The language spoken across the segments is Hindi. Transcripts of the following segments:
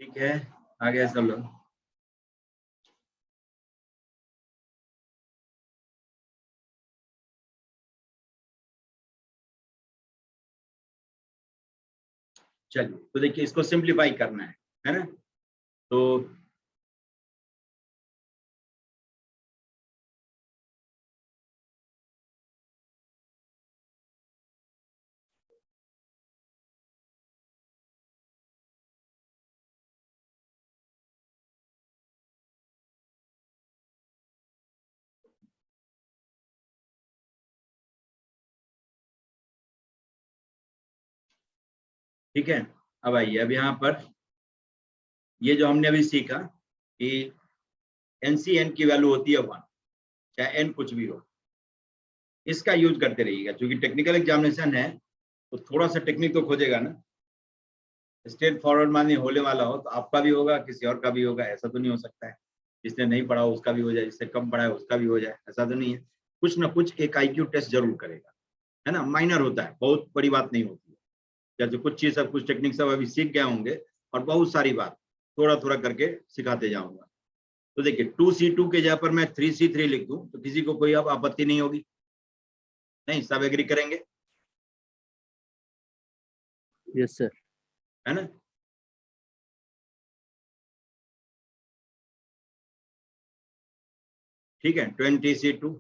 ठीक है, आ गया सब लोग। चलिए, तो देखिए इसको सिंप्लीफाई करना है ना। तो ठीक है, अब आइए, अब यहाँ पर ये जो हमने अभी सीखा कि एनसीएन की वैल्यू होती है 1, चाहे एन कुछ भी हो, इसका यूज करते रहिएगा। क्योंकि टेक्निकल एग्जामिनेशन है तो थोड़ा सा टेक्निक तो खोजेगा ना। स्ट्रेट फॉरवर्ड माने होने वाला हो तो आपका भी होगा, किसी और का भी होगा, ऐसा तो नहीं हो सकता है जिसने नहीं पढ़ा हो उसका भी हो जाए, जिससे कम पढ़ा है उसका भी हो जाए, ऐसा तो नहीं है। कुछ ना कुछ एक आईक्यू टेस्ट जरूर करेगा, है ना। माइनर होता है, बहुत बड़ी बात नहीं होती है। जैसे कुछ चीज सब कुछ टेक्निक सब अभी सीख गए होंगे और बहुत सारी बात थोड़ा थोड़ा करके सिखाते जाऊंगा। तो देखिए 2C2 के जगह पर मैं 3C3 लिख दूं तो किसी को कोई अब आपत्ति नहीं होगी? नहीं, सब एग्री करेंगे? Yes sir. है ना। ठीक है, 20C2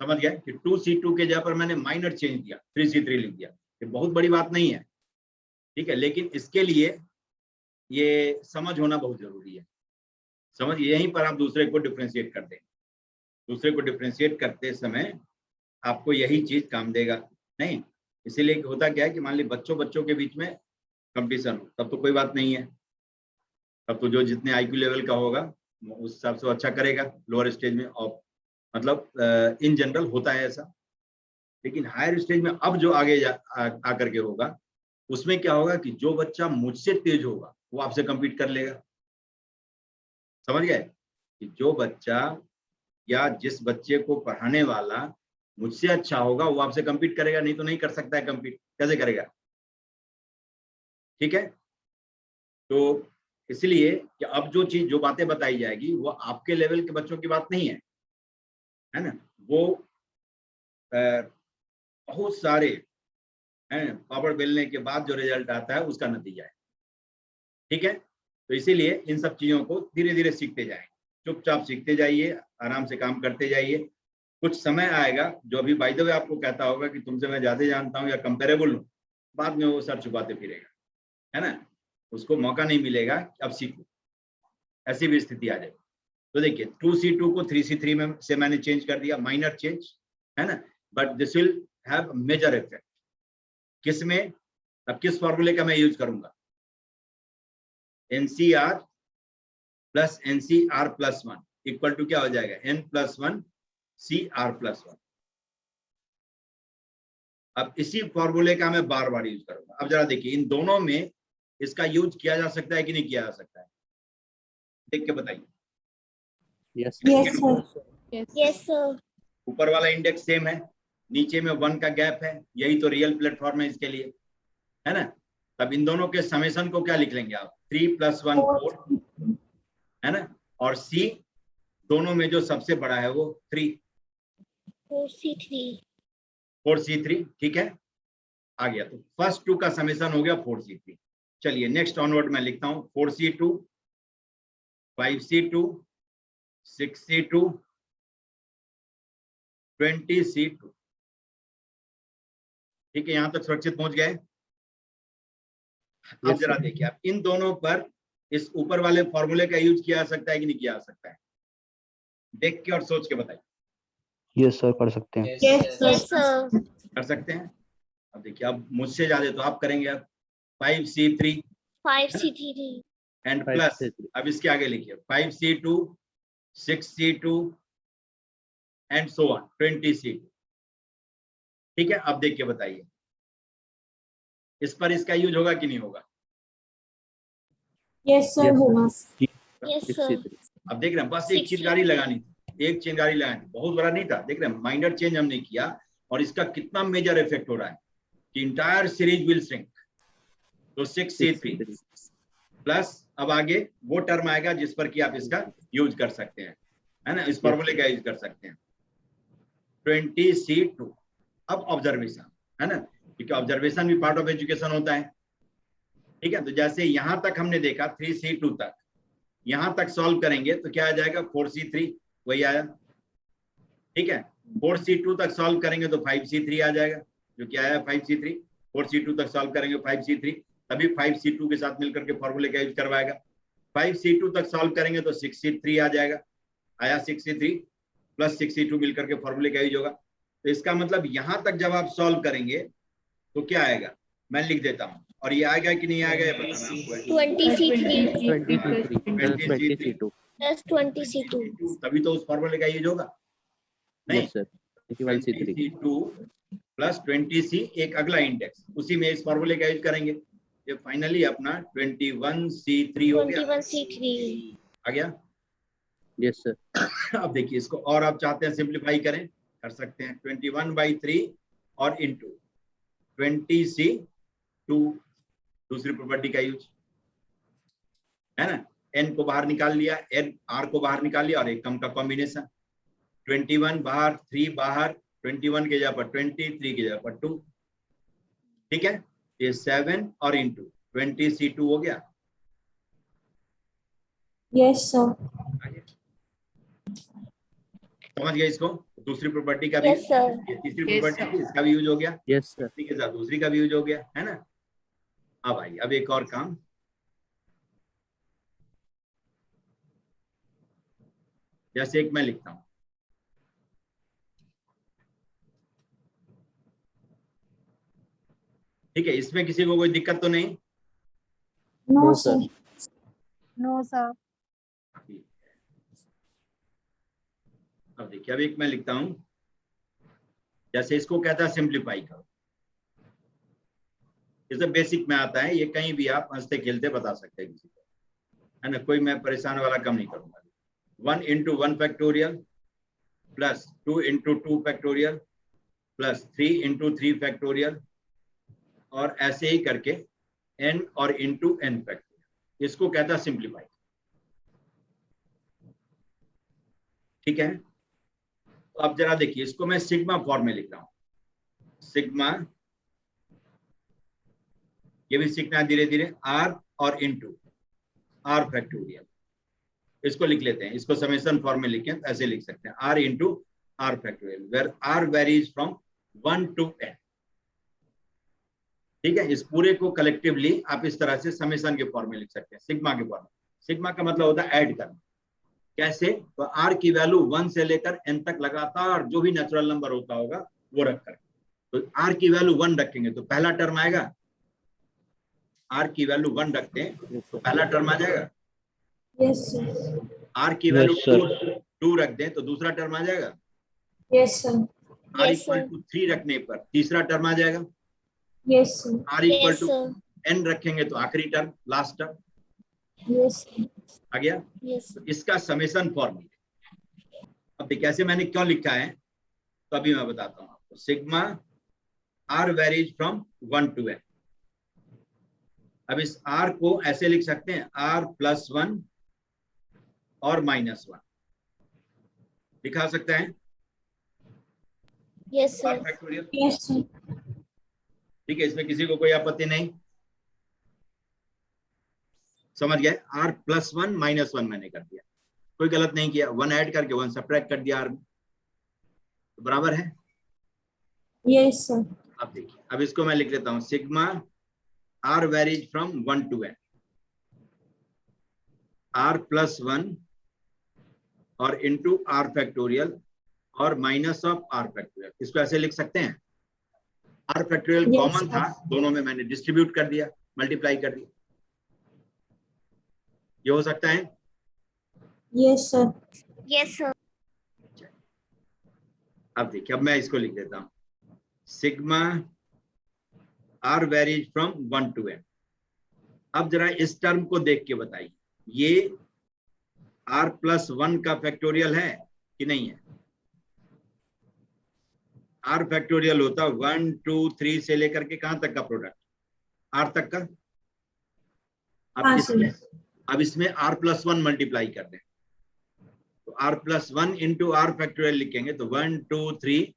समझ गया कि 2C2 के जगह पर मैंने माइनर चेंज किया, 3C3 लिख दिया। ये बहुत बड़ी बात नहीं है, ठीक है, लेकिन इसके लिए ये समझ होना बहुत जरूरी है। समझ, यहीं पर आप दूसरे को डिफ्रेंशिएट कर देंगे। दूसरे को डिफ्रेंशिएट करते समय आपको यही चीज काम देगा। नहीं, इसीलिए होता क्या है कि मान ली बच्चों के बीच में कंपटीशन हो, तब तो कोई बात नहीं है। तब तो जो जितने आईक्यू लेवल का होगा उस हिसाब से अच्छा करेगा लोअर स्टेज में। और मतलब इन जनरल होता है ऐसा। लेकिन हायर स्टेज में अब जो आगे आकर के होगा, उसमें क्या होगा कि जो बच्चा मुझसे तेज होगा वो आपसे compete कर लेगा। समझ गए कि जो बच्चा या जिस बच्चे को पढ़ाने वाला मुझसे अच्छा होगा वो आपसे compete करेगा, नहीं तो नहीं कर सकता है compete। कैसे करेगा? ठीक है, तो इसलिए कि अब जो चीज जो बातें बताई जाएगी वो आपके लेवल के बच्चों की बात नहीं है ना। वो बहुत सारे हैं पापड़ बेलने के बाद जो रिजल्ट आता है उसका नतीजा है। ठीक है, तो इसीलिए इन सब चीजों को धीरे धीरे सीखते जाएं, चुपचाप सीखते जाइए, आराम से काम करते जाइए। कुछ समय आएगा जो अभी बाय द वे आपको कहता होगा कि तुमसे मैं ज्यादा जानता हूँ या कंपेरेबल हूँ, बाद में वो सर छुपाते फिरेगा, है ना। उसको मौका नहीं मिलेगा कि अब सीखो, ऐसी भी स्थिति आ जाएगी। तो देखिए 2C2 को 3C3 में से मैंने चेंज कर दिया, माइनर चेंज, है ना। But this will have major effect. किसमें? अब किस फॉर्मूले का मैं यूज करूंगा? NCR plus NCR plus 1 equal to क्या हो जाएगा? N+1 CR+1। अब इसी फॉर्मूले का मैं बार बार यूज करूंगा। अब जरा देखिए इन दोनों में इसका यूज किया जा सकता है कि नहीं किया जा सकता है? देख के बताइए। Yes sir. ऊपर वाला इंडेक्स सेम है, नीचे में 1 का गैप है, यही तो रियल प्लेटफॉर्म है इसके लिए, है ना। तब इन दोनों के समेशन को क्या लिख लेंगे आप? 3 + 1 4, है ना। और C दोनों में जो सबसे बड़ा है वो 3, 4C3। ठीक है, आ गया। तो फर्स्ट 2 का समेशन हो गया 4C3। चलिए नेक्स्ट ऑनवर्ड मैं लिखता हूं 4C2, 5C2, 6C2, 20C2। ठीक है, यहां तक सुरक्षित पहुंच गए। अब जरा देखिए, अब इन दोनों पर इस ऊपर वाले फॉर्मूले का यूज किया जा सकता है कि नहीं किया जा सकता है? देख के और सोच के बताइए। यस सर, कर सकते हैं। कर सकते हैं। अब देखिए, अब मुझसे ज्यादा तो आप करेंगे। अब 5C3 एंड प्लस, अब इसके आगे लिखिए 5C2, 6C2 and so on 20C2। ठीक है, अब देख के बताइए इस पर इसका यूज होगा कि नहीं होगा? यस सर, होगा। अब देख रहे हैं, बस एक चिंगारी लगानी थी, एक चिंगारी लगानी, बहुत बड़ा नहीं था। देख रहे हैं, माइनर चेंज हमने किया और इसका कितना मेजर इफेक्ट हो रहा है कि इंटायर सीरीज विल श्रिंक। तो 6C3 प्लस अब आगे वो टर्म आएगा जिस पर कि आप इसका यूज कर सकते हैं, है ना, इस फॉर्मूले का यूज कर सकते हैं 20C2। अब ऑब्जर्वेशन, है ना, क्योंकि ऑब्जर्वेशन भी पार्ट ऑफ एजुकेशन होता है। ठीक है, तो जैसे यहां तक हमने देखा 3C2 तक, यहां तक सॉल्व करेंगे तो क्या आ जाएगा 4C3, वही आया। ठीक है, 4C2 तक सॉल्व करेंगे तो 5C3 आ जाएगा, जो क्या आया 5C3। 4C2 तक सॉल्व करेंगे 5C3, तभी 5C2 के साथ मिलकर के फॉर्मूले का यूज करवाएगा। 5C2 तक सॉल्व करेंगे तो 6C3 आ जाएगा, आया 6C3 प्लस 6C2 मिलकर के फॉर्मूले का यूज होगा। तो इसका मतलब यहां तक जब आप सॉल्व करेंगे तो क्या आएगा, मैं लिख देता हूं, और ये आएगा कि नहीं आएगा ये बताना आपको है। 20C2 तभी तो उस फॉर्मूले का यूज होगा। नहीं, yes sir 21C3 20C2 plus 20C एक अगला इंडेक्स, उसी में इस फॉर्मूले का यूज करेंगे। ये फाइनली अपना 21C3 हो गया, 21C3 आ गया। यस सर अब देखिए इसको और आप चाहते हैं सिंप्लीफाई करें, कर सकते हैं 21/3 और इंटू 20C2, दूसरी प्रॉपर्टी का यूज, है ना, n को बाहर निकाल लिया, n r को बाहर निकाल लिया और एक कम का कॉम्बिनेशन, 21 बाहर 3 बाहर, 21 के जगह पर 20, 3 की जगह पर 2। ठीक है, ये 7 और इंटू 20C2 हो गया। यस सर समझ गए इसको, दूसरी प्रॉपर्टी का भी, यस सर ये तीसरी प्रॉपर्टी थी, इसका भी यूज हो गया, यस सर इसी के साथ दूसरी का भी यूज हो गया, है ना। अब आइए अब एक और काम, जैसे एक मैं लिखता हूं, ठीक है, इसमें किसी को कोई दिक्कत तो नहीं? No sir sir no sir अब देखिए अब एक मैं लिखता हूं, जैसे इसको कहता है सिंप्लीफाई करो, जैसे बेसिक में आता है, ये कहीं भी आप हंसते खेलते बता सकते हैं किसी को, है ना, कोई मैं परेशान वाला कम नहीं करूंगा। 1 into 1 factorial plus 2 into 2 factorial plus 3 into 3 factorial, और ऐसे ही करके n और इंटू n फैक्टोरियल, इसको कहता है सिंप्लीफाई। ठीक है, तो अब जरा देखिए इसको मैं सिग्मा फॉर्म में लिख रहा हूं, सिग्मा, ये भी सीखना है धीरे धीरे, r और इंटू r फैक्टोरियल, इसको लिख लेते हैं, इसको समेशन फॉर्म में लिखें तो ऐसे लिख सकते हैं r into r factorial, where r varies from 1 to n। ठीक है, इस पूरे को कलेक्टिवली आप इस तरह से समेशन के फॉर्म में लिख सकते हैं, सिग्मा के फॉर्म में। सिग्मा का मतलब होता है ऐड करना। कैसे, तो r की वैल्यू 1 से लेकर n तक लगातार जो भी नेचुरल नंबर होता होगा वो रख कर, तो r की वैल्यू 1 रखेंगे तो पहला टर्म आएगा, r की वैल्यू 1 रखते हैं तो पहला टर्म आ जाएगा। यस सर r की वैल्यू Yes, 2 रख दें तो दूसरा टर्म आ जाएगा। Yes sir r equal to 3 रखने पर तीसरा टर्म आ जाएगा। Yes sir r equal to n रखेंगे तो आखिरी टर्म, लास्ट टर्म यस आ गया। तो इसका समेशन फॉर्मूला, अब देखिए कैसे मैंने क्यों लिखा है तो अभी मैं बताता हूँ आपको। Sigma r varies from 1 to n, अब इस r को ऐसे लिख सकते हैं r प्लस 1 और माइनस 1 दिखा सकते हैं। Yes r sir factorial, yes sir ठीक है, इसमें किसी को कोई आपत्ति नहीं, समझ गए। r प्लस 1 माइनस 1 मैंने कर दिया, कोई गलत नहीं किया, 1 ऐड करके 1 सब्ट्रैक्ट कर दिया r में, तो बराबर है। यस सर अब देखिए अब इसको मैं लिख लेता हूं, sigma r varies from 1 to n, r प्लस 1 और इंटू r फैक्टोरियल और माइनस ऑफ r फैक्टोरियल, इसको ऐसे लिख सकते हैं। r factorial Yes, common sir. था, दोनों में मैंने डिस्ट्रीब्यूट कर दिया, मल्टीप्लाई कर दिया, ये हो सकता है। यस सर यस सर अब देखिए अब मैं इसको लिख देता हूं, sigma r varies from 1 to n। अब जरा इस टर्म को देख के बताइए, ये r प्लस 1 का फैक्टोरियल है कि नहीं है? r फैक्टोरियल होता 1 2 3 से लेकर के कहां तक का प्रोडक्ट, r तक का, अब इसमें r+1 मल्टीप्लाई कर दें, तो r+1 इंटू r फैक्टोरियल लिखेंगे तो 1 2 3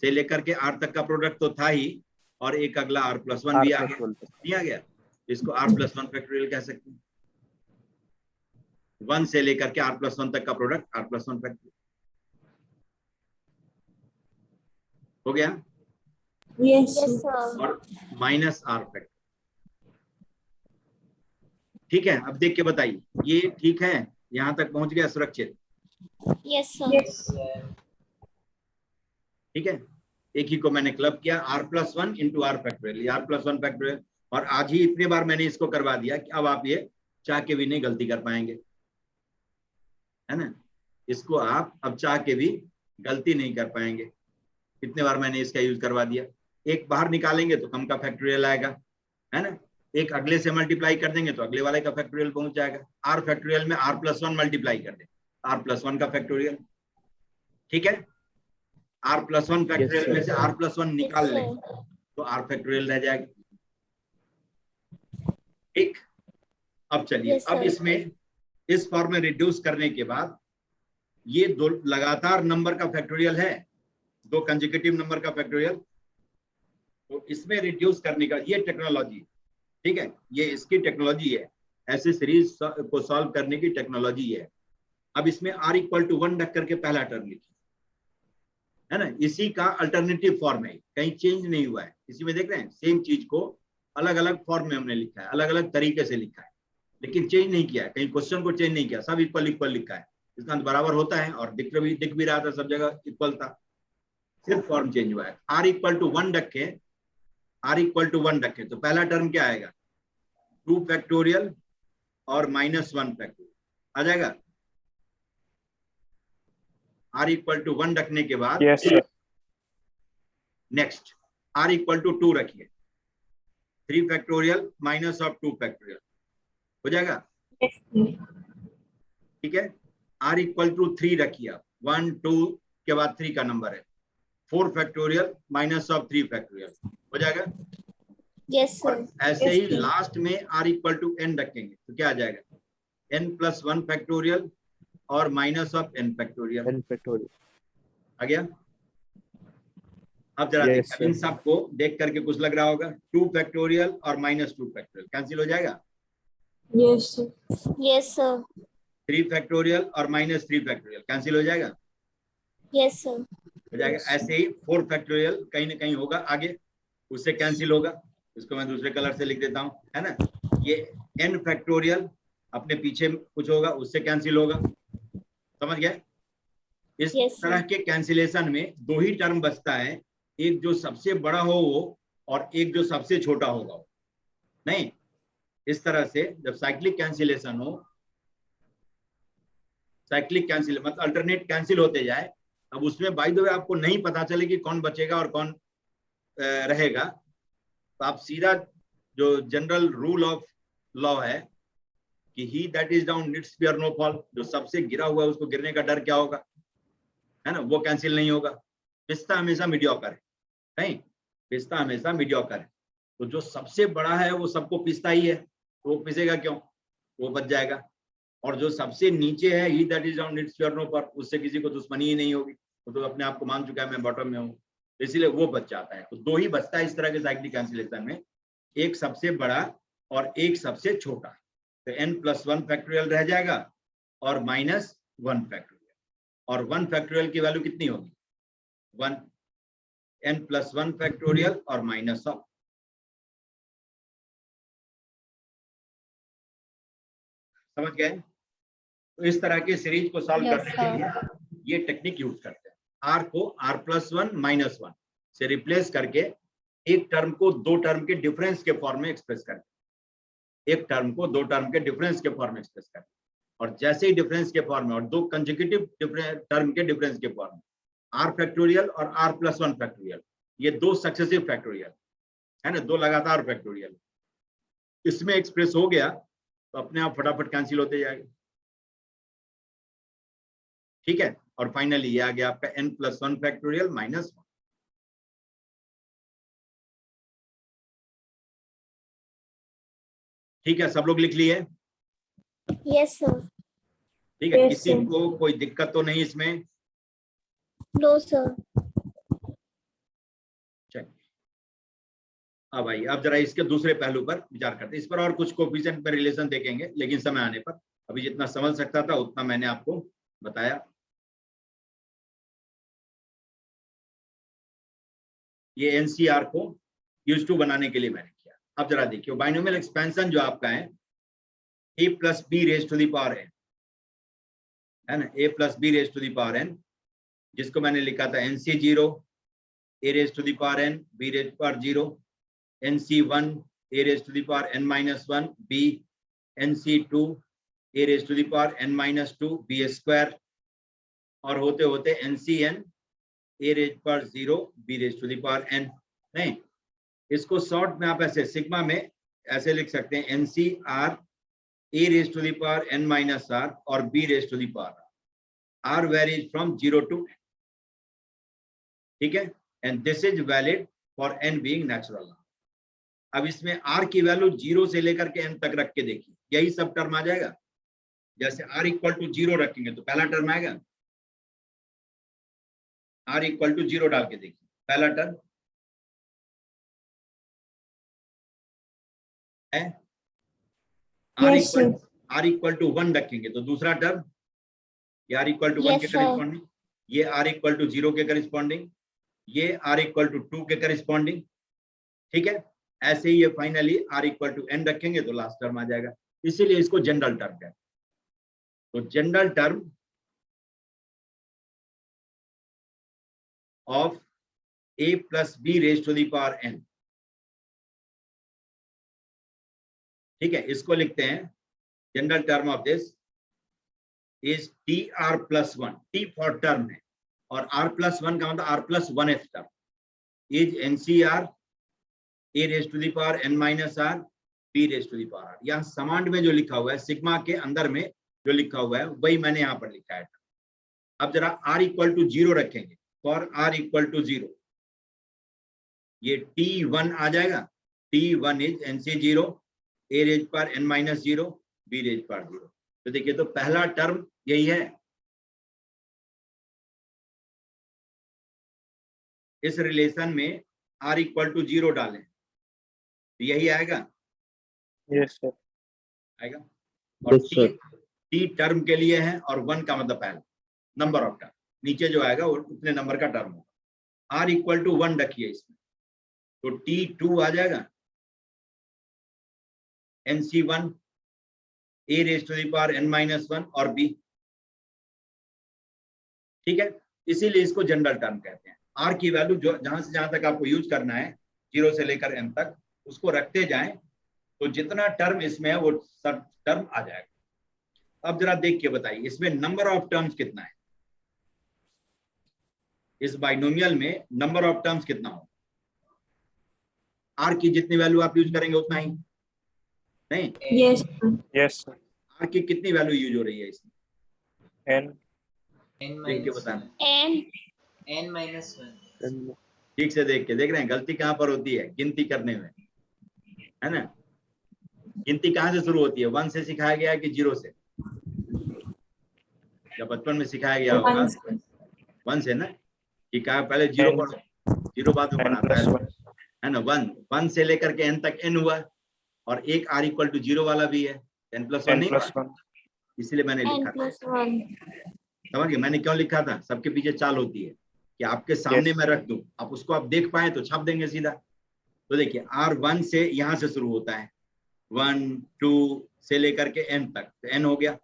से लेकर के r तक का प्रोडक्ट तो था ही, और एक अगला r+1 भी आ गया, नहीं आ गया, इसको r+1 फैक्टोरियल कह सकते हैं। 1 से लेकर के r+1 तक का प्रोडक्ट r+1 फैक्टोरियल हो गया। Yes, sir. और माइनस r फैक्टोरियल। ठीक है, अब देख के बताइए ये ठीक है, यहां तक पहुंच गया सुरक्षित? Yes, sir. Yes. ठीक है, एक ही को मैंने क्लब किया, r+1 into r factorial, r+1 factorial, और आज ही इतने बार मैंने इसको करवा दिया कि अब आप ये चाह के भी नहीं गलती कर पाएंगे, है ना, इसको आप अब चाह के भी गलती नहीं कर पाएंगे, इतने बार मैंने इसका यूज करवा दिया। एक बाहर निकालेंगे तो कम का फैक्टोरियल आएगा, है ना, एक अगले से मल्टीप्लाई कर देंगे तो अगले वाले का फैक्टोरियल पहुंच जाएगा। r फैक्टोरियल में r+1 मल्टीप्लाई कर दें, r+1 का फैक्टोरियल, ठीक है, r+1 फैक्टोरियल में से r+1 निकाल लें तो r फैक्टोरियल रह जाएगा। ठीक, अब चलिए, अब इसमें इस फॉर्म में रिड्यूस करने के बाद ये दो लगातार नंबर का फैक्टोरियल है, दो कंसेक्यूटिव नंबर का फैक्टोरियल, तो इसमें रिड्यूस करने का ये टेक्नोलॉजी, ठीक है, ये इसकी टेक्नोलॉजी है, ऐसे सीरीज को सॉल्व करने की टेक्नोलॉजी है। अब इसमें r=1 रख करके पहला टर्म लिखिए, है ना, इसी का अल्टरनेटिव फॉर्म है, कहीं चेंज नहीं हुआ है, इसी में देख रहे हैं सेम चीज को अलग अलग फॉर्म में हमने लिखा है, अलग अलग तरीके से लिखा है, लेकिन चेंज नहीं किया है, कहीं क्वेश्चन को चेंज नहीं किया, सब इक्वल इक्वल लिखा है, इसका बराबर होता है और दिख भी रहा था, सब जगह इक्वल था, सिर्फ फॉर्म चेंज हुआ है। r=1 रखे, r=1 रखे तो पहला टर्म क्या आएगा, 2 फैक्टोरियल और -1 फैक्टोरियल आ जाएगा। r=1 रखने के बाद नेक्स्ट r=2 रखिए, 3 फैक्टोरियल -2 फैक्टोरियल हो जाएगा, ठीक है। r=3 रखिए, 1 2 के बाद 3 का नंबर है, 4 फैक्टोरियल -3 फैक्टोरियल हो जाएगा। Yes, sir. और ऐसे ही लास्ट में r=n रखेंगे तो क्या आ जाएगा, n+1 फैक्टोरियल और -n फैक्टोरियल आ गया। अब जरा इन सबको देख करके कुछ लग रहा होगा, 2 फैक्टोरियल और -2 फैक्टोरियल कैंसिल हो जाएगा। Yes, sir. Yes, sir. 3 factorial और -3 फैक्टोरियल कैंसिल हो जाएगा। Yes, sir. हो जाएगा। ऐसे ही 4 फैक्टोरियल कहीं ना कहीं होगा आगे, उससे कैंसिल होगा, इसको मैं दूसरे कलर से लिख देता हूँ, है ना, ये n फैक्टोरियल अपने पीछे कुछ होगा उससे कैंसिल होगा, समझ गए। इस तरह के कैंसिलेशन में 2 ही टर्म बचता है, एक जो सबसे बड़ा हो वो और एक जो सबसे छोटा होगा वो। नहीं, इस तरह से जब साइक्लिक कैंसिलेशन हो, साइक्लिक कैंसिल मतलब अल्टरनेट कैंसिल होते जाए, अब उसमें बाय द वे आपको नहीं पता चले कि कौन बचेगा और कौन रहेगा, तो आप सीधा जो जनरल रूल ऑफ लॉ है कि he that is down needs fear no fall, जो सबसे गिरा हुआ है उसको गिरने का डर क्या होगा, है ना, वो कैंसिल नहीं होगा। पिस्ता हमेशा मीडियोकर है, नहीं, पिस्ता हमेशा मीडियोकर है, तो जो सबसे बड़ा है वो सबको पिसता ही है, तो वो पिसेगा क्यों, वो बच जाएगा। और जो सबसे नीचे है he that is down needs fear no fall, उससे किसी को दुश्मनी ही नहीं होगी, तो अपने आप को मान चुका है मैं बॉटम में हूँ, इसीलिए वो बच जाता है। तो 2 ही बचता है इस तरह के साइक्लिक कैंसिलेशन में, एक सबसे बड़ा और एक सबसे छोटा, तो n+1 फैक्टोरियल रह जाएगा और -1 फैक्टोरियल, और 1 फैक्टोरियल की वैल्यू कितनी होगी, 1, n+1 फैक्टोरियल और -1। समझ गए। तो इस तरह के सीरीज को सॉल्व करने के लिए ये टेक्निक यूज करते हैं, r को r+1 -1 से रिप्लेस करके एक टर्म को 2 टर्म के डिफरेंस के फॉर्म में एक्सप्रेस करते हैं, एक टर्म को 2 टर्म के डिफरेंस के फॉर्म में एक्सप्रेस करते हैं, और जैसे ही डिफरेंस के फॉर्म में और 2 कंसेक्यूटिव टर्म के डिफरेंस के फॉर्म में, r फैक्टोरियल और r+1 फैक्टोरियल, ये 2 सक्सेसिव फैक्टोरियल है ना, 2 लगातार फैक्टोरियल, इसमें एक्सप्रेस हो गया तो अपने आप फटाफट कैंसिल होते जाएगा, ठीक है। और फाइनली ये आ गया आपका n+1 फैक्टोरियल -1। ठीक है, सब लोग लिख लिए? Yes, sir. ठीक है, Yes, किसी sir. को कोई दिक्कत तो नहीं इसमें? No, sir. चलिए, अब आइए, अब जरा इसके दूसरे पहलू पर विचार करते हैं। इस पर और कुछ कोफिशिएंट में रिलेशन देखेंगे, लेकिन समय आने पर। अभी जितना समझ सकता था उतना मैंने आपको बताया। ये एनसीआर को यूज टू बनाने के लिए मैंने किया। अब जरा देखिए, बाइनोमियल एक्सपेंशन जो आपका है a plus B raise to the power n, है ना, a plus B raise to the power n, जिसको मैंने लिखा था NC0 a raise to the power n b raise power 0, NC1 a raise to the power n minus 1 b, NC2 a raise to the power n minus 2 b square, और होते होते NCn a raise power 0 b raise to the power n। नहीं, इसको शॉर्ट में आप ऐसे सिग्मा में ऐसे लिख सकते हैं, NCr a raise to the power n minus r और b raise to the power r varies from 0 to n, ठीक है, and this is valid for n being natural. अब इसमें r की वैल्यू 0 से लेकर के n तक रख के देखिए, यही सब टर्म आ जाएगा। जैसे r इक्वल टू 0 रखेंगे तो पहला टर्म आएगा, r इक्वल टू 0 डाल के देखिए, पहला टर्म है, Yes, sir. r equal to 1 रखेंगे तो दूसरा टर्म, ये r इक्वल टू 1 Yes, के sir. करिस्पॉन्डिंग, ये r इक्वल टू 0 के करिस्पॉन्डिंग, ये r इक्वल टू 2 के करिस्पॉन्डिंग, ठीक है। ऐसे ही ये finally r equal to n रखेंगे तो लास्ट टर्म आ जाएगा, इसीलिए इसको जनरल टर्म कहते हैं। तो general term of a plus B raise to the power n, ठीक है, इसको लिखते हैं general term of this is T R plus 1, T for term है, और r प्लस 1 का मतलब r plus 1th term, is NCr a raise to the power n minus r b raise to the power r। यहाँ समांड में जो लिखा हुआ है, सिग्मा के अंदर में जो लिखा हुआ है वही मैंने यहाँ पर लिखा है। अब जरा r इक्वल टू 0 रखेंगे, फॉर r इक्वल टू 0, ये t1 आ जाएगा, t1 is NC0 a raise पर n माइनस 0 b रेज पर 0। तो देखिए, तो पहला टर्म यही है, इस रिलेशन में r इक्वल टू 0 डालें तो यही आएगा। Yes sir. आएगा, और Yes, sir. टी टर्म के लिए है, और 1 का मतलब पहला नंबर ऑफ टर्म, नीचे जो आएगा वो उतने नंबर का टर्म होगा। r इक्वल टू 1 रखिए इसमें, तो t2 आ जाएगा, NC1 a raise to the power n minus 1 और b, ठीक है, इसीलिए इसको जनरल टर्म कहते हैं। r की वैल्यू जो जहां से जहां तक आपको यूज करना है, 0 से लेकर n तक, उसको रखते जाएं तो जितना टर्म इसमें है वो सब टर्म आ जाएगा। अब जरा देख के बताइए, इसमें नंबर ऑफ टर्म्स कितना है, इस बाइनोमियल में नंबर ऑफ टर्म्स कितना हो? r की जितनी वैल्यू आप यूज करेंगे उतना ही, नहीं? Yes, yes sir. r की कितनी वैल्यू यूज हो रही है इसमें, एन देख के बताना, n एन ठीक से देख के। देख रहे हैं गलती कहाँ पर होती है गिनती करने में, है ना? गिनती कहाँ से शुरू होती है? 1 से सिखाया गया है कि 0 से? जब बचपन में सिखाया गया होगा 1 से ना, कि कहा पहले 0 पढ़ो, 0 बाद में पढ़ाता है ना। 1 से लेकर के n तक n हुआ, और एक r इक्वल टू 0 वाला भी है, n+1 नहीं, इसलिए मैंने लिखा था। समझ गए मैंने क्यों लिखा था? सबके पीछे चाल होती है कि आपके सामने मैं रख दूं, आप उसको आप देख पाए तो छाप देंगे सीधा। तो देखिए, r1 से यहाँ से शुरू होता है, 1 2 से लेकर के n तक, तो n हो गया,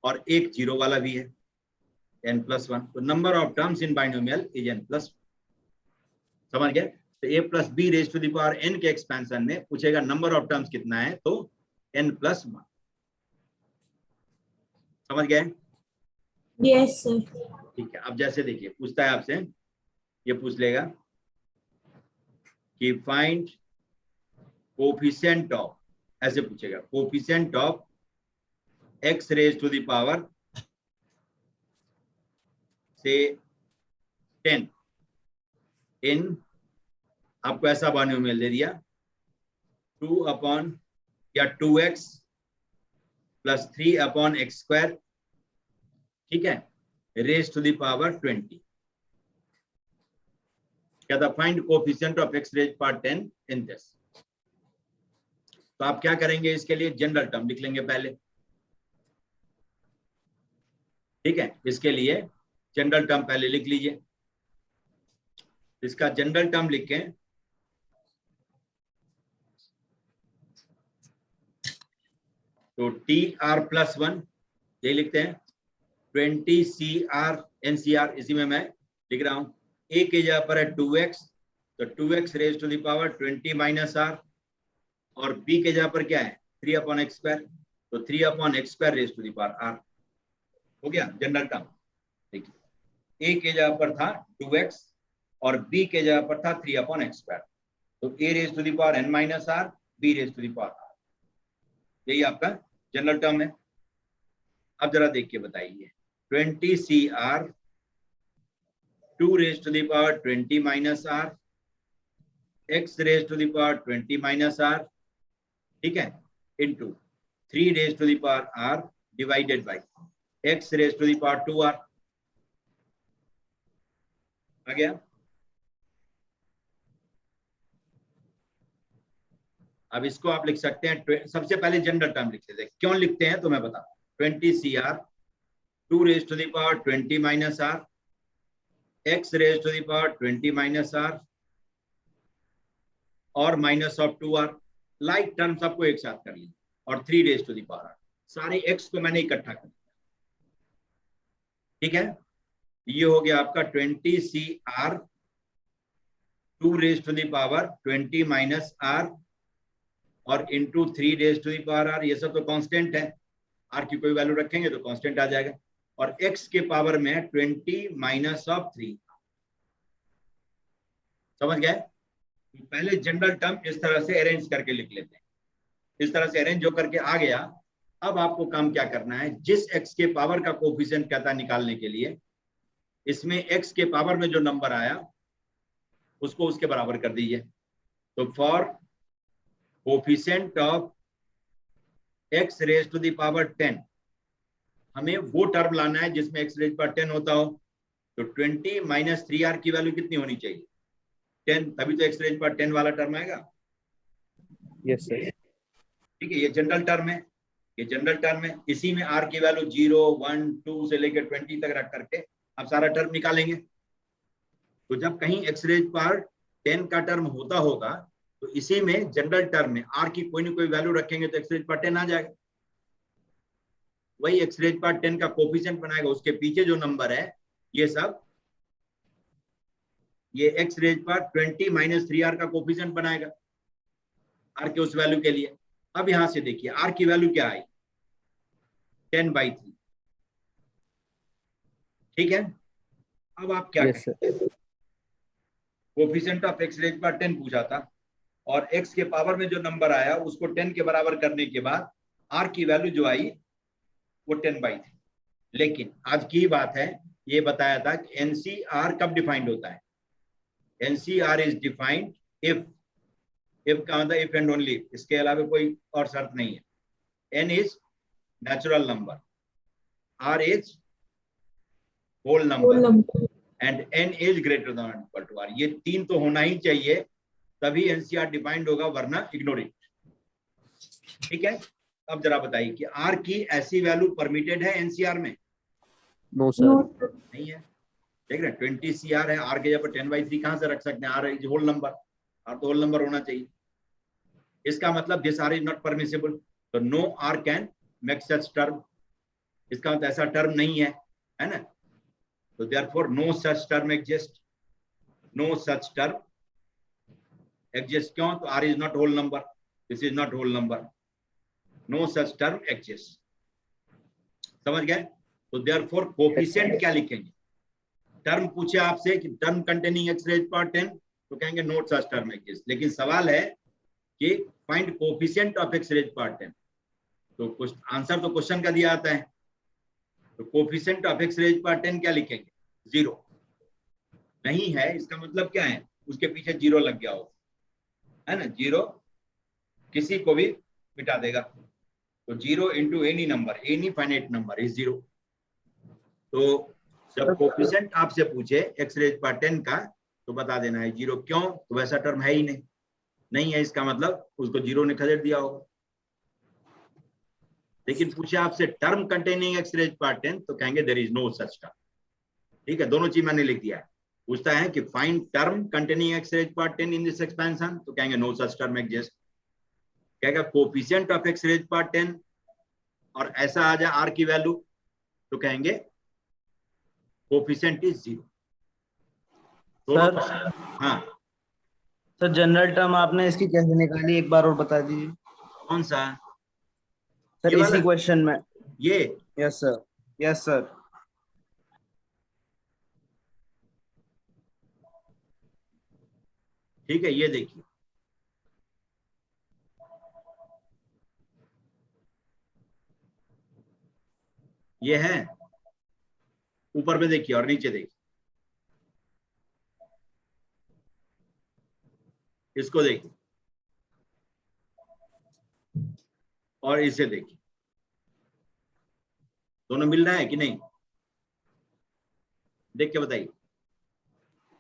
और एक 0 वाला भी है, n+1। तो number of terms in binomial is n+1। समझ गए? तो a plus B raise to the power n के एक्सपेंशन में पूछेगा नंबर ऑफ टर्म्स कितना है, तो n+1। समझ गए? Yes, sir. ठीक है। अब जैसे देखिए, पूछता है आपसे, ये पूछ लेगा कि फाइंड कोफिशिएंट ऑफ, ऐसे पूछेगा, coefficient of x raise to the power से 10 इन, आपको ऐसा बाइनोमियल दे दिया, 2/(n या 2x प्लस 3/x², ठीक है, रेज टू द पावर 20। क्या था? Find coefficient of x raise power 10 in this. तो आप क्या करेंगे, इसके लिए जनरल टर्म लिख लेंगे पहले, ठीक है। इसके लिए जनरल टर्म पहले लिख लीजिए। इसका जनरल टर्म लिखें तो TR+1 ये लिखते हैं, 20CR NCR, इसी में मैं लिख रहा हूं। a के जगह पर है 2x, तो 2x raise to the power 20 minus r, और b के जगह पर क्या है 3/x², तो 3/x² raise to the power r। हो गया जनरल टर्म। देखिए a के जगह पर था 2x और b के जगह पर था 3/x², तो a raise to the power n minus r, b raise to the power r, यही आपका जनरल टर्म है। अब जरा देख के बताइए, 20CR 2 raise to the power 20 minus r, x raise to the power 20 minus r, ठीक है, into 3 raise to the power r divided by x raise to the power 2r। आ गया? अब इसको आप लिख सकते हैं, सबसे पहले जनरल टर्म लिख लेते हैं। क्यों लिखते हैं तो मैं बताऊं। 20CR 2 raise to the power 20 minus r, x raise to the power 20 minus r और minus of 2r, like term सबको एक साथ कर लीजिए, और 3 raise to the power r, सारे x को मैंने इकट्ठा कर दिया, ठीक है। ये हो गया आपका 20CR 2 raise to the power 20 minus r और into 3 raise to the power r। ये सब तो कांस्टेंट है, r की कोई वैल्यू रखेंगे तो कांस्टेंट आ जाएगा, और x के पावर में 20 माइनस ऑफ 3। समझ गए? पहले जनरल टर्म इस तरह से अरेंज करके लिख लेते हैं। इस तरह से अरेंज जो करके आ गया, अब आपको काम क्या करना है, जिस x के पावर का कोएफिशिएंट कहता है निकालने के लिए, इसमें x के पावर में जो नंबर आया उसको उसके बराबर कर दीजिए। तो for coefficient of x raise to the power 10, हमें वो टर्म लाना है जिसमें x रेज पावर 10 होता हो। तो 20 माइनस 3r की वैल्यू कितनी होनी चाहिए? 10, तभी तो x रेज पावर 10 वाला टर्म आएगा। Yes sir. ठीक है, ये जनरल टर्म है, ये जनरल टर्म है। इसी में r की वैल्यू 0, 1, 2 से लेकर 20 तक रख करके आप सारा टर्म निकालेंगे। तो जब कहीं x रेज पावर 10 का टर्म होता होगा तो इसी में जनरल टर्म में r की कोई ना कोई वैल्यू रखेंगे तो x रेज पावर 10 आ जाएगा। वही x रेज पावर 10 का कोएफिशिएंट बनाएगा, उसके पीछे जो नंबर है ये सब, ये x raise power 20 minus 3r का कोएफिशिएंट बनाएगा r के उस वैल्यू के लिए। अब यहां से देखिए r की वैल्यू क्या आई, 10/3, ठीक है। अब आप क्या करें, coefficient of x raise power 10 पूछा था, और x के पावर में जो नंबर आया उसको 10 के बराबर करने के बाद r की वैल्यू जो आई वो 10/3। लेकिन आज की बात है, ये बताया था कि NCR कब डिफाइंड होता है। NCR इज डिफाइंड इफ का मतलब इफ एंड ओनली, इसके अलावा कोई और शर्त नहीं है। n is natural number, r is whole number and n is greater than और इक्वल टू r। ये तीन तो होना ही चाहिए, तभी NCR डिफाइंड होगा, वरना इग्नोर इट, ठीक है। अब जरा बताइए कि r की ऐसी वैल्यू परमिटेड है NCR में? No sir. नहीं है। देख रहे हैं 20CR है, r के जगह पर 10/3 कहां से रख सकते हैं? r is whole number, r तो होल नंबर होना चाहिए। इसका मतलब this r is not permissible, तो no r can make such term. इसका मतलब ऐसा टर्म नहीं है ना। तो therefore no such term exist, no such term exist. क्यों? तो r is not whole number, this is not whole number, no such term exist. समझ गए? तो देयरफॉर कोएफिशिएंट क्या लिखेंगे? टर्म पूछे आपसे कि term containing x raise power 10, तो कहेंगे नोट सच टर्म एग्जिस्ट। लेकिन सवाल है कि find coefficient of x raise power 10, तो कुछ आंसर तो क्वेश्चन का दिया आता है। तो coefficient of x raise power 10 क्या लिखेंगे? 0 नहीं है, इसका मतलब क्या है, उसके पीछे 0 लग गया हो, है ना। 0 किसी को भी मिटा देगा। तो 0 into any number, any finite number is 0। तो जब कोफिशिएंट आपसे पूछे x रेज पावर 10 का तो बता देना है 0। क्यों? तो वैसा टर्म है ही नहीं है, इसका मतलब उसको 0 ने खदेड़ दिया होगा। लेकिन पूछे आपसे term containing x raise power 10 तो कहेंगे there is no such term. ठीक है, दोनों चीज मैंने लिख दिया है। पूछता है कि find term containing x raise power 10 in this expansion, तो कहेंगे नो सच टर्म एग्जिस्ट। कहेगा coefficient of x raise power 10 और ऐसा आ जाए r की वैल्यू तो कहेंगे कोफिशिएंट इज 0। सर हाँ सर जनरल टर्म आपने इसकी कैसे निकाली, एक बार और बता दीजिए। कौन सा? सर ये इसी वाला? क्वेश्चन में। ये यस सर, यस सर। ठीक है, ये देखिए ये है, ऊपर में देखिए और नीचे देखिए, इसको देखिए और इसे देखिए, दोनों मिल रहा है कि नहीं? देख के बताइए।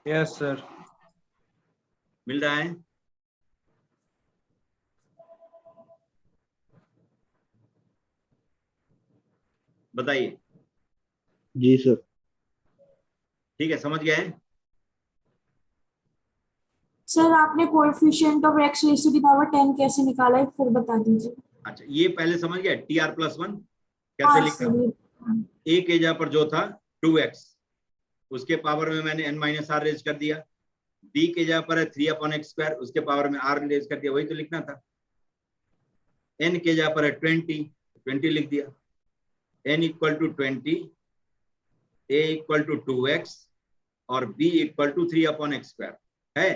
Yes sir. मिल रहा है? बताइए। जी सर। ठीक है, समझ गए हैं? सर आपने coefficient of x raise to the power 10 कैसे निकाला है फिर बता दीजिए। अच्छा, ये पहले समझ गए। TR+1 कैसे हाँ लिखा? सर। a के जगह पर जो था 2x, उसके पावर में मैंने n-r रेज कर दिया। b के जगह पर है 3/x², उसके पावर में r रेज कर दिया, वही तो लिखना था। n के जगह पर है 20 लिख दिया। n equal to 20, a equal to 2x और b इक्वल टू 3/x² है।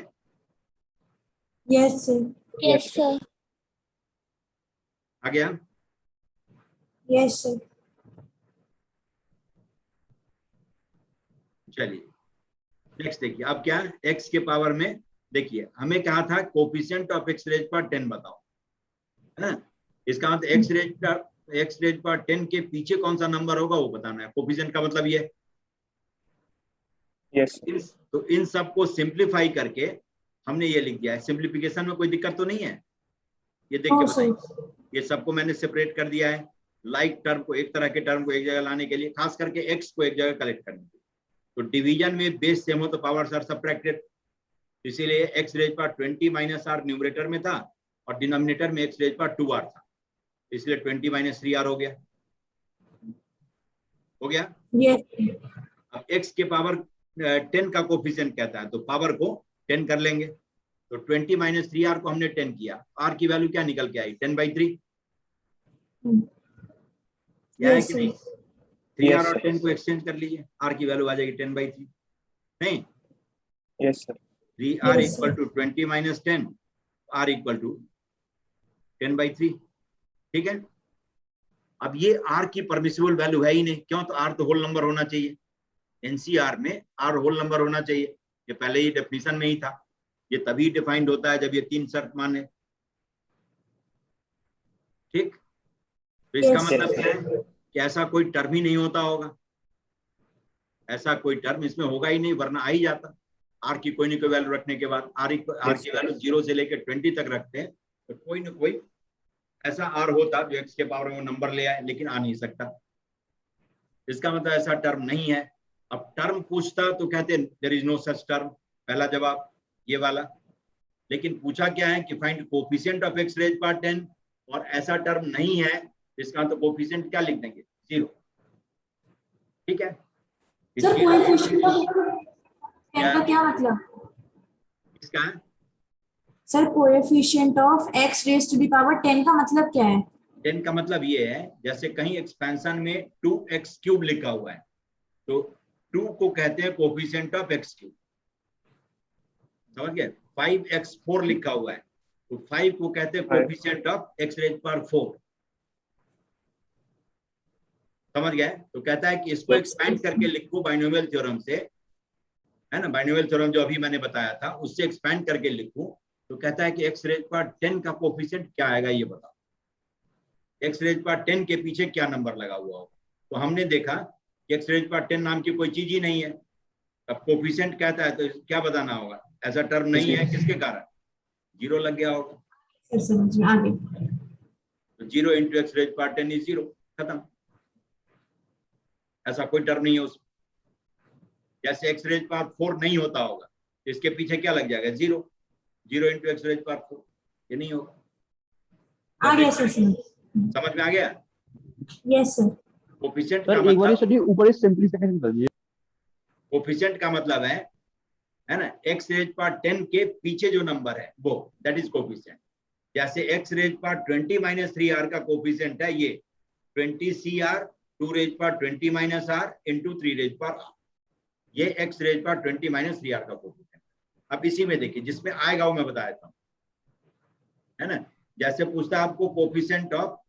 Yes sir. Yes, sir. आ गया? Yes sir. चलिए नेक्स्ट देखिए। अब क्या है, x के पावर में देखिए, हमें कहा था coefficient of x raise power 10 बताओ, है ना? इसका मतलब x रेज पावर 10 के पीछे कौन सा नंबर होगा वो बताना है। कोफिशिएंट का मतलब ये। yes, तो इन सबको सिंप्लीफाई करके हमने ये लिख दिया है। सिंप्लीफिकेशन में कोई दिक्कत तो नहीं है? ये देख के नो बताइए। सर। ये सबको मैंने सेपरेट कर दिया है, लाइक टर्म को, एक तरह के टर्म को एक जगह लाने के लिए, खास करके x को एक जगह कलेक्ट करने के लिए। तो डिवीजन में बेस सेम हो तो पावर्स आर सबट्रैक्टेड, इसीलिए x raise power 20 minus r numerator में था और डिनोमिनेटर में x रेज पावर 2r था, इसलिए 20 माइनस 3r हो गया। हो गया? यस। अब x के पावर 10 का कोफिशिएंट कहता है तो पावर को 10 कर लेंगे। तो 20 माइनस 3r को हमने 10 किया, r की वैल्यू क्या निकल के आई? 10/3। क्या है कि नहीं? 3r और 10 को एक्सचेंज कर लीजिए, r की वैल्यू आ जाएगी 10/3। नहीं, yes, sir. 3r Yes, equal to 20 minus 10, r equal to 10/3। ठीक है, अब ये r की परमिसिबल वैल्यू है ही नहीं। क्यों? तो r तो होल नंबर होना चाहिए, एनसीआर में r होल नंबर होना चाहिए। ये पहले ही डेफिनेशन में ही था। ये तभी डिफाइंड होता है जब ये 3 शर्त माने। ठीक, तो इसका Yes, मतलब sir. क्या है कि ऐसा कोई टर्म ही नहीं होता होगा, ऐसा कोई टर्म इसमें होगा ही नहीं, वरना आ ही जाता। r की कोई ना कोई वैल्यू रखने के बाद r की वैल्यू 0 से लेकर 20 तक रखते हैं तो कोई ना कोई ऐसा r होता जो x के पावर में नंबर ले आए, लेकिन आ नहीं सकता। इसका मतलब ऐसा टर्म नहीं है। अब टर्म पूछता तो कहते there is no such term, पहला जवाब ये वाला। लेकिन पूछा क्या है कि फाइंड coefficient of x raise power 10 और ऐसा टर्म नहीं है, इसका तो कोफिशिएंट क्या लिख देंगे? 0। ठीक है, सर कोएफिशिएंट ऑफ 10 का क्या मतलब? इसका sir coefficient of x raise to the power 10 का मतलब क्या है? 10 का मतलब ये है, जैसे कहीं एक्सपेंशन में 2x³ लिखा हुआ है तो 2 को कहते हैं कोफिशिएंट ऑफ x³। समझ गए? 5x4 लिखा हुआ है तो 5 को कहते हैं coefficient of x raise power 4। समझ गए? तो कहता है कि इसको एक्सपेंड करके लिखो बाइनोमियल थ्योरम से, है ना? बाइनोमियल थ्योरम जो अभी मैंने बताया था उससे एक्सपेंड करके लिखूं तो कहता है कि x रेज पावर 10 का कोफिशिएंट क्या आएगा ये बताओ। x रेज पावर 10 के पीछे क्या नंबर लगा हुआ हो। तो हमने देखा कि x रेज पावर 10 नाम की कोई चीज ही नहीं है। अब कोफिशिएंट कहता है तो क्या बताना होगा, ऐसा टर्म नहीं है, किसके कारण, जीरो लग गया होगा। सर समझ में आ गई। तो 0 into x raise power 10 is 0, खत्म। ऐसा कोई टर्म नहीं है उसमें। जैसे एक्स रेज पावर 4 नहीं होता होगा तो इसके पीछे क्या लग जाएगा, 0 इंटू एक्स रेज पावर 4, ये नहीं होगा। आ गया सर समझ में आ गया। Yes sir. कोफिशिएंट सर का एक बार मतलब, सर ऊपर सिंपलीफिकेशन कर दीजिए। कोफिशिएंट का मतलब है ना, एक्स रेज पावर 10 के पीछे जो नंबर है वो, दैट इज कोफिशिएंट। जैसे x raise power 20 minus 3r का कोफिशिएंट है ये 20cr 2 raise power 20 minus r into 3 raise power r, ये x raise power 20 minus 3r का कोफिशिएंट। अब इसी में देखिए जिसमें आएगा वो मैं बता देता हूँ, है ना। जैसे पूछता है आपको coefficient of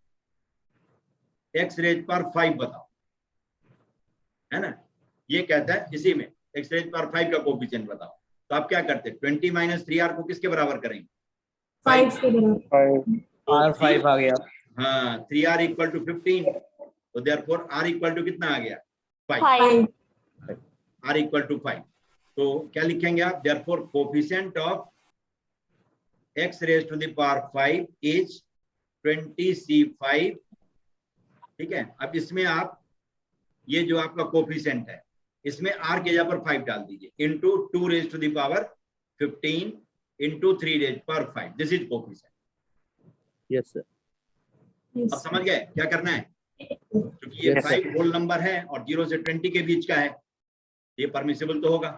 x raise power 5 बताओ, है ना, ये कहता है इसी में एक्स रेज पावर 5 का कोफिशिएंट बताओ। तो आप क्या करते हैं, 20 माइनस 3r को किसके बराबर करेंगे, 5 के बराबर। R5 आ गया। हाँ, 3r इक्वल टू 15, तो देयरफॉर r इक्वल टू कितना आ गया, 5, 5। r equal to 5। तो क्या लिखेंगे आप, therefore coefficient of x raise to the power 5 is 20c5। ठीक है। अब इसमें आप ये जो आपका कोफिशिएंट है इसमें r के जगह पर 5 डाल दीजिए, into 2 raise to the power 15 into 3 raise power 5, this is coefficient. Yes sir. अब समझ गए क्या करना है, क्योंकि ये 5 होल नंबर है और 0 से 20 के बीच का है, ये परमिसिबल तो होगा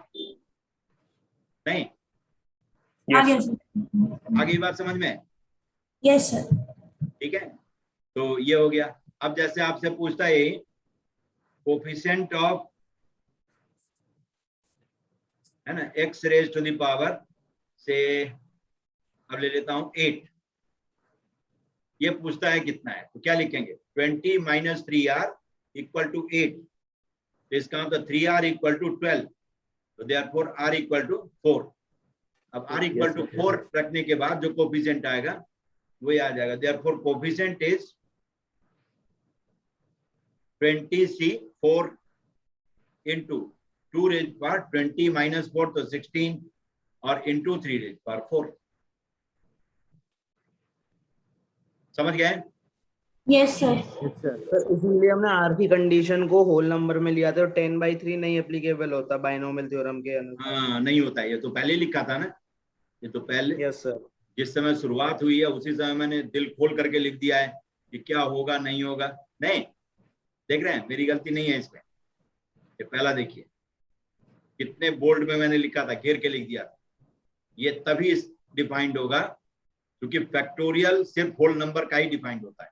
नहीं। आ गया सर। आगे बात समझ में, यस सर। ठीक है। तो ये हो गया। अब जैसे आपसे पूछता है कोफिशिएंट ऑफ, है ना, x raise to the power से, अब ले लेता हूं 8, ये पूछता है कितना है, तो क्या लिखेंगे, 20 माइनस 3r इक्वल टू 8, तो इसका मतलब 3r इक्वल टू 12, तो देयरफॉर r इक्वल टू 4। अब r इक्वल टू 4 रखने के बाद जो कोफिशिएंट आएगा वही आ जाएगा, therefore coefficient is 20c4 into 2 raise power 20 minus 4 तो 16 और इंटू 3 रेज पावर 4। समझ गए। Yes sir. सर इसीलिए हमने R की कंडीशन को होल नंबर में लिया था, तो 10/3 नहीं एप्लीकेबल होता बाइनोमियल थ्योरम के अनुसार। हाँ नहीं होता, ये तो पहले लिखा था ना, ये तो पहले यस सर। जिस समय शुरुआत हुई है उसी समय मैंने दिल खोल करके लिख दिया है कि क्या होगा नहीं होगा। नहीं देख रहे हैं, मेरी गलती नहीं है इसमें। ये पहला देखिए कितने बोल्ड में मैंने लिखा था, घेर के लिख दिया था। ये तभी डिफाइंड होगा क्योंकि फैक्टोरियल सिर्फ होल नंबर का ही डिफाइंड होता है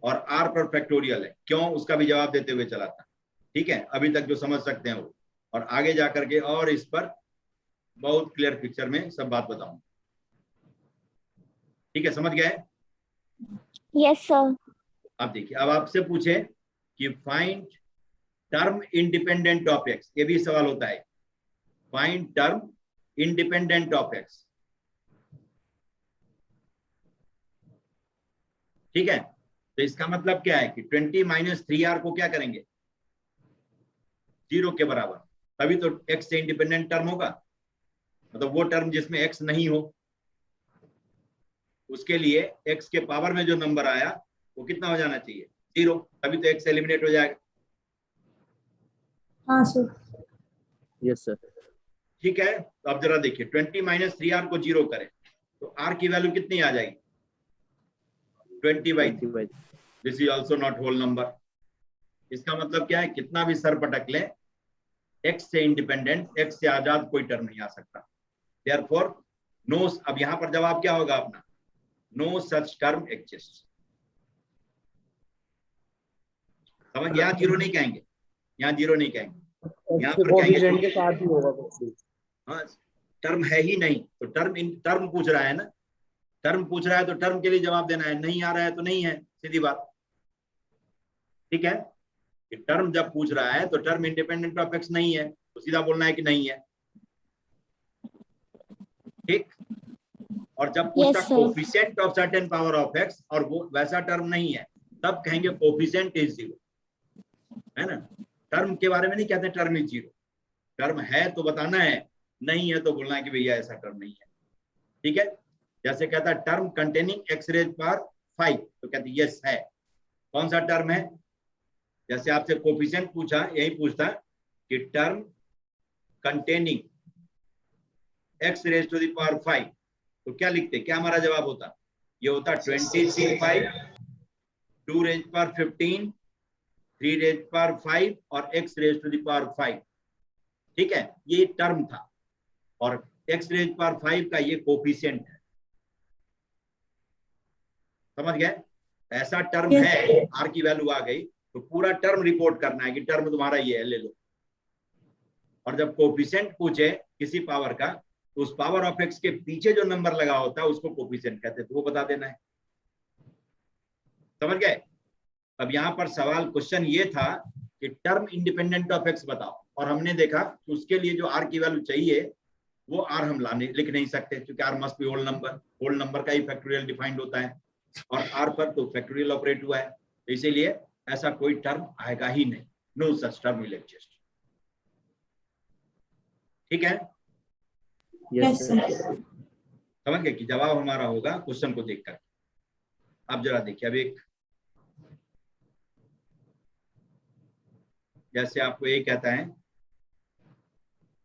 और r पर फैक्टोरियल है, क्यों उसका भी जवाब देते हुए चला था। ठीक है, अभी तक जो समझ सकते हैं वो, और आगे जाकर के और इस पर बहुत क्लियर पिक्चर में सब बात बताऊं। ठीक है, समझ गए। Yes sir. अब देखिए, अब आपसे पूछे कि find term independent of x, ये भी सवाल होता है, find term independent of x. ठीक है, तो इसका मतलब क्या है कि 20 माइनस 3r को क्या करेंगे, 0 के बराबर, तभी तो x से इंडिपेंडेंट टर्म होगा, मतलब वो टर्म जिसमें x नहीं हो। उसके लिए x के पावर में जो नंबर आया वो कितना हो जाना चाहिए, 0, तभी तो x एलिमिनेट हो जाएगा। हाँ सर। Yes sir. ठीक है, तो अब जरा देखिए 20 माइनस 3r को 0 करें तो r की वैल्यू कितनी आ जाएगी, 20/3। This is also not whole number. इसका मतलब क्या है, कितना भी सर पटक ले, x से इंडिपेंडेंट, x से आजाद कोई टर्म नहीं आ सकता। देयरफॉर नो, अब यहां पर जवाब क्या होगा अपना, नो सच टर्म एग्जिस्ट। समझ, यहाँ 0 नहीं कहेंगे, यहाँ 0 नहीं कहेंगे, यहाँ पर कहेंगे के साथ ही होगा। हाँ, टर्म है ही नहीं, तो टर्म पूछ रहा है ना, टर्म पूछ रहा है तो टर्म के लिए जवाब देना है, नहीं आ रहा है तो नहीं है, सीधी बात। ठीक है, कि टर्म जब पूछ रहा है तो टर्म इंडिपेंडेंट ऑफ एक्स नहीं है, तो सीधा बोलना है कि नहीं है। ठीक, और जब पूछता Yes, sir. Coefficient of certain power of x और वो वैसा टर्म नहीं है, तब कहेंगे कोफिशिएंट इज 0, है ना। टर्म के बारे में नहीं कहते टर्म इज 0, टर्म है तो बताना है, नहीं है तो बोलना है कि भैया ऐसा टर्म नहीं है, ठीक है। जैसे कहता है term containing x raise power 5, तो कहते यस है। कौन सा टर्म है? जैसे आपसे कोफिशिएंट पूछा, यही पूछता कि term containing x raise to the power 5, तो क्या लिखते, क्या हमारा जवाब होता? ये होता 20c5, 2 raise power 15, 3 raise power 5 और x raise to the power 5, ठीक है। ये टर्म था और x रेज पावर 5 का ये कोफिशिएंट है, समझ गए। ऐसा टर्म है, r की वैल्यू आ गई तो पूरा टर्म रिपोर्ट करना है कि टर्म तुम्हारा ये है, ले लो। और जब कोफिशिएंट पूछे किसी पावर का, तो उस पावर ऑफ x के पीछे जो नंबर लगा होता है उसको कोफिशिएंट कहते हैं, तो वो बता देना है, समझ गए। अब यहाँ पर सवाल क्वेश्चन ये था कि टर्म इंडिपेंडेंट ऑफ x बताओ, और हमने देखा कि उसके लिए जो r की वैल्यू चाहिए वो r हम लिख नहीं सकते, क्योंकि r must be whole number का ही फैक्टोरियल डिफाइंड होता है, और r पर तो फैक्टोरियल ऑपरेट हुआ है, तो इसीलिए ऐसा कोई टर्म आएगा ही नहीं, no such term will exist, ठीक है। Yes, sir. समझ गए कि जवाब हमारा होगा क्वेश्चन को देखकर। अब जरा देखिए, अब एक जैसे आपको ये कहता है,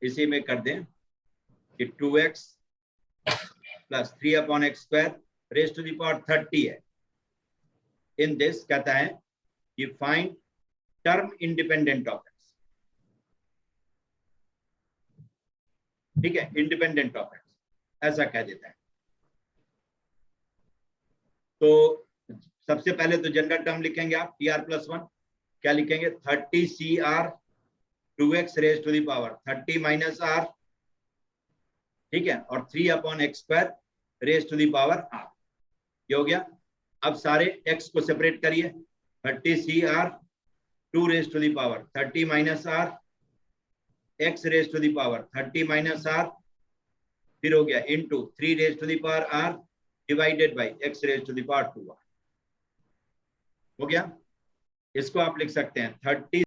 इसी में कर दें कि 2x plus 3/x² raise to the power 30 है। इन दिस कहता है कि find term independent of x, ठीक है, इंडिपेंडेंट ऑफ x ऐसा कह देता है। तो सबसे पहले तो जनरल टर्म लिखेंगे आप, tr+1, क्या लिखेंगे? 30cr 2x raise to the power 30 minus r, ठीक है, और 3/x² raise to the power r, ये हो गया। अब सारे x को सेपरेट करिए, 30cr 2 raise to the power 30 minus r, x raise to the power 30 minus r, फिर हो गया into 3 raise to the power r divided by x raise to the power 2r, हो गया। इसको आप लिख सकते हैं 30